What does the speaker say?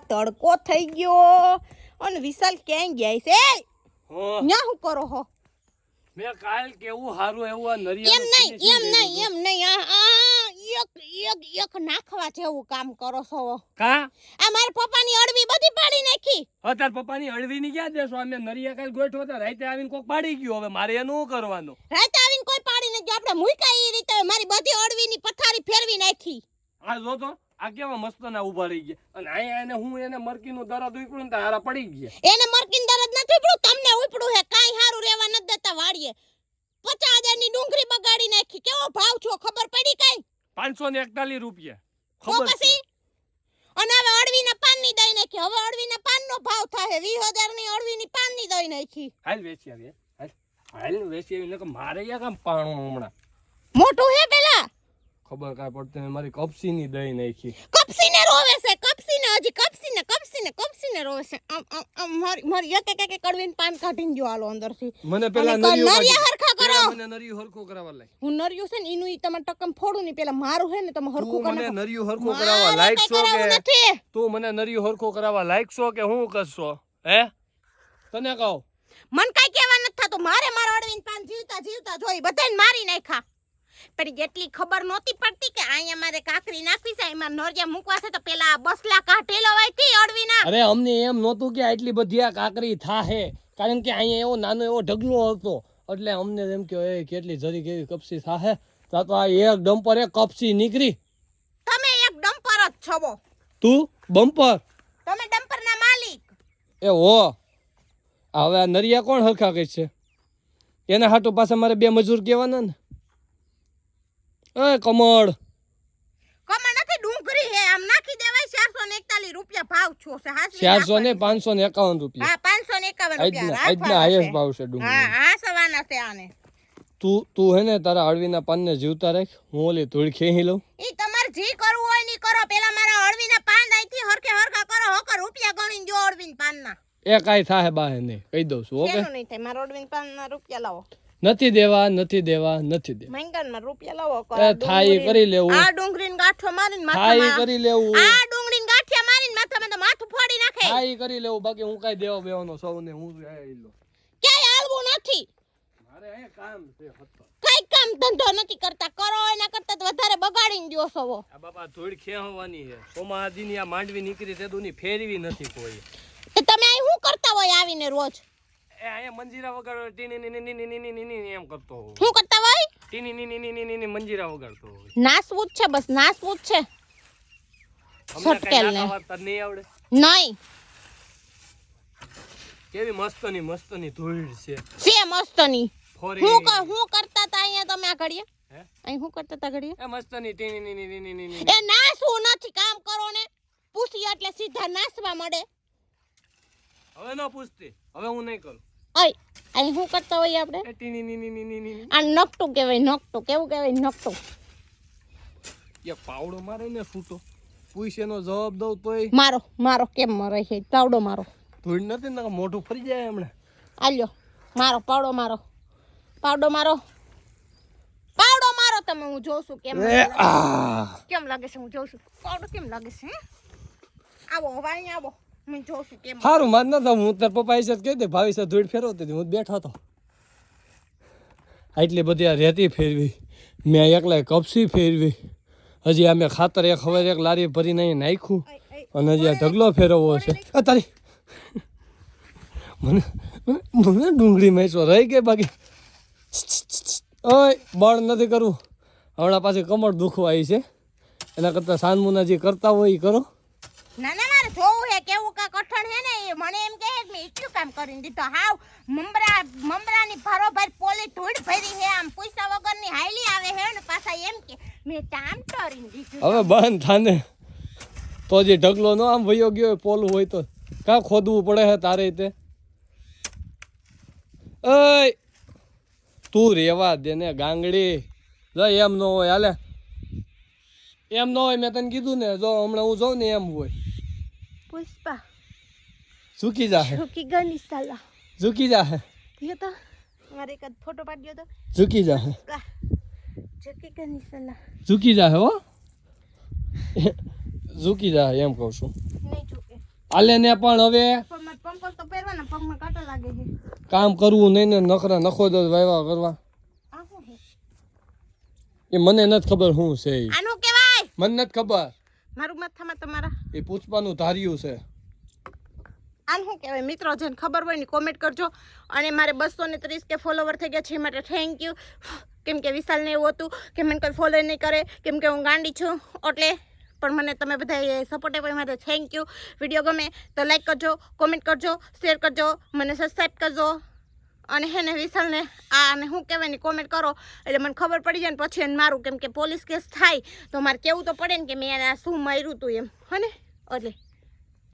તડકો થઈ ગયો અને વિશાલ ક્યાં ગયા છે ન્યા શું કરો હો મેં કાલ કેવું હારું એવું આ નરિયા એમ નહીં એક નાખવા જેવું કામ કરો છો કા આ મારા પપ્પાની અડવી બધી પાડી નાખી તાર પપ્પાની અળવી ની ક્યાં દેશો અમે નરિયા કાલ ગોઠવો તો રાતે આવીને કોક પાડી ગયો હવે મારે એનું શું કરવાનું રાતે આવીને કોઈ પાડી નથી આપણે મુઈકા ઈ રીતે મારી બધી અડવીની પથારી ફેરવી નાખી આ જો તો આ કેવા મસ્ત ના ઉભા રહી ગયા અને અહીંયા એને હું એને મરકીનું દરદ ઉપડ્યું ને હારા પડી ગયા એને મરકીનું દરદ નથી ઉપડ્યું તમને ઉપડ્યું હે કાઈ હારું રહેવા નથી દેતા વાડીએ 50,000 ની ડુંગળી બગાડી નાખી કેવો ભાવ છો ખબર પડી કઈ 541 રૂપિયા ખબર છે અને હવે અડવીના પાન ની દઈ નાખી હવે અડવીના પાન નો ભાવ થાય 20,000 ની અડવીની પાન ની દઈ નાખી હાલ વેચી આવી હાલ વેચી આવી એટલે મારે યા કામ પાણું હમણાં મોટું હે પેલા ખબર કાય પડતી મારી કપસીની દઈ નાખી કપસીને રોવે છે કપસીને હજી કપસીને રોવે છે મારી એક કડવીન પાન કાઢીને જો હાલો અંદરથી મને પેલા નરિયા હરખા કરો મને નરિયું હરખો કરાવવા લાય હું નરિયું છે ને ઈનું ઈ તમાર ટકમ ફોડું ની પેલા મારું હે ને તમે હરખું કરો મને નરિયું હરખો કરાવવા લાયક છો કે તું મને નરિયું હરખો કરાવવા લાયક છો કે હું કરશો હે તને કહો મન કાઈ કહેવા નથી થતું મારે મારા અડવીન પાન જીવતા જોઈ બધાને મારી નાખ્યા પણ જેટલી ખબર નહોતી પડતી કે અહીંયા મારે કાકરી નાખવી છે એમાં નોરિયા મૂકવા છે તો પેલા બસલા કાઢેલો વાયથી અડવીના અરે અમને એમ નહોતું કે આટલી બધી આ કાકરી થાહે કારણ કે અહીંયા એવો નાનો એવો ઢગલો હતો એટલે અમને એમ કે એ કેટલી જરી કેવી કપસી થાહે તો આ એક ડમ્પર એક કપસી નીકળી તમે એક ડમ્પર જ છો તું બમ્પર તમે ડમ્પરના માલિક એ હો હવે આ નરિયા કોણ હરખા કહે છે એના હાટુ પાછા મારે બે મજૂર કહેવાના ને એ કમળ નથી ડુંગળી હે આમ નાખી દેવાય 441 રૂપિયા ભાવ છો છે 400 ને 551 રૂપિયા હા 551 રૂપિયા આજના હાઈએસ્ટ ભાવ છે ડુંગળી હા સવાના છે આને તું હે ને તારા અળવીના પાનને જીવતા રાખ હું ઓલી ધૂળ ખેહી લઉં ઈ તમાર જી કરવું હોય ની કરો પેલા મારા અળવીના પાન આઈથી હરખા કરો હોકર રૂપિયા ગણીને જો અળવીના પાનના એ કાઈ થાહે બાહે નહીં કહી દઉં છું ઓકે કેનું નહીં થાય મારા અળવીના પાનના રૂપિયા લાવો નથી દેવા મહેંગાનમાં રૂપિયા લાવો થાઈ કરી લેવું આ ડુંગળીને ગાંઠો મારીને થાઈ કરી લેવું આ ડુંગળીને ગાંઠિયા મારીને માથામાં તો માથું ફોડી નાખે થાઈ કરી લેવું બાકી હું કાઈ દેવા બેવાનો સૌને હું લો ક્યાંય હાલવું નથી મારે અહીં કામ છે કઈ કામ ધંધો નથી કરતા કરો એના કરતા વધારે બગાડીને દ્યો છો આ બાપા ધૂળ ખેહવાની છે સોમાદીની આ માંડવી નીકળી તે દુની ફેરવી નથી કોઈ તો તમે અહીં શું કરતા હોય આવીને રોજ એ અહીંયા મંજીરા વગાડો ટીની એમ કરતો હોય શું કરતા હોય ટીની મંજીરા વગાડતો હોય નાસવું જ છે બસ નાસવું જ છે સટકેલ ને નહીં આવડે નહીં કેવી મસ્તની ધૂળ છે મસ્તની ફોરી હું કરતા તા અહીંયા તમે આ ઘડીએ હે અહીં શું કરતા તા ઘડીએ એ મસ્તની ટીની એ નાસવું નથી કામ કરો ને પૂછી એટલે સીધા નાસવા મળે હવે ન પૂછતી હવે હું નહીં કરું ઓય અહીં શું કરતા હોય આપણે આ નકટું કહેવાય નકટું કેવું કહેવાય નકટું એ પાવડો મારે ને ફૂટો પૂછેનો જવાબ દઉં તોય મારો કેમ મરે છે પાવડો મારો ધૂળ નથી ને મોઢું ફરી જાય હમણાં આલ્યો મારો પાવડો મારો તમે હું જોઉં છું કેમ લાગે છે હું જોઉં છું પાવડો કેમ લાગે છે આવો હવે અહીંયા આવો હું જોઉં છું કેમ સારું માર નતો હું તાર પપ્પા છે કહી દે ભાવી સાથે ધૂળ ફેરવતી હું બેઠો હતો આટલી બધી આ રેતી ફેરવી મેં એકલા કપસી ફેરવી હજી અમે ખાતર એક હવે એક લારી ભરીને અહીં નાખ્યું અને હજી આ ઢગલો ફેરવવો છે તારી મને ડુંગળી મેચો રહી ગઈ બાકી ઓય બળ નથી કરવું હમણાં પાછી કમર દુખવા આવી છે એના કરતાં સાનમુના જે કરતા હોય એ કરો ના મારે જોવું હે કેવું કા કઠણ હે ને મને એમ કહે કે મેં એટલું કામ કરીને દીધો હાવ મમરાની ભરોભર પોલી ધૂળ ભરી હે આમ પૈસા વગરની હાઈલી આવે હે ને પાછા એમ કે મેં કામ કરીને દીધું હવે બંધ થાને તો જે ઢગલો નો આમ વયો ગયો પોલું હોય તો કા ખોદવું પડે હે તારે તે ઓય તું રેવા દે ને ગાંગડી જો એમ ન હોય હાલે એમ ન હોય મેં તને કીધું ને જો હમણાં હું જાઉં ને એમ હોય પુષ્પા ઝૂકી જાહે ઝૂકી જાહે તો મારે એક ફોટો પાડ્યો તો ઝૂકી જાહે ઝૂકી જાહે હો ઝૂકી જાય એમ કહું છું. નહીં ચૂકે આલે ને પણ હવે પણ મારે પંપર તો પહેરવાના પગમાં કાંટા લાગે છે કામ કરવું નહીં ને નખરા નખો દો વાયવા કરવા આ શું છે એ મને નથી ખબર શું છે ઈ. આનું કહેવાય મને નથી ખબર મારું માથામાં તમારા એ પુષ્પાનું ધાર્યું છે. આનું શું કહેવાય મિત્રો જેને ખબર હોય ને કોમેન્ટ કરજો અને મારે 230 કે ફોલોવર થઈ ગયા છે એ માટે થેન્ક યુ કેમ કે વિશાલને એવું હતું કે મને કોઈ ફોલો નહીં કરે કેમ કે હું ગાંડી છું એટલે પણ મને તમે બધા સપોર્ટ આપ્યો એ માટે થેન્ક યુ વિડીયો ગમે તો લાઈક કરજો કોમેન્ટ કરજો શેર કરજો મને સબસ્ક્રાઈબ કરજો અને હે ને વિશાલને આને શું કહેવાય ને કોમેન્ટ કરો એટલે મને ખબર પડી જાય ને પછી એને મારું કેમ કે પોલીસ કેસ થાય તો મારે કહેવું તો પડે ને કે મેં એને આ શું માર્યું હતું એમ હે ને એટલે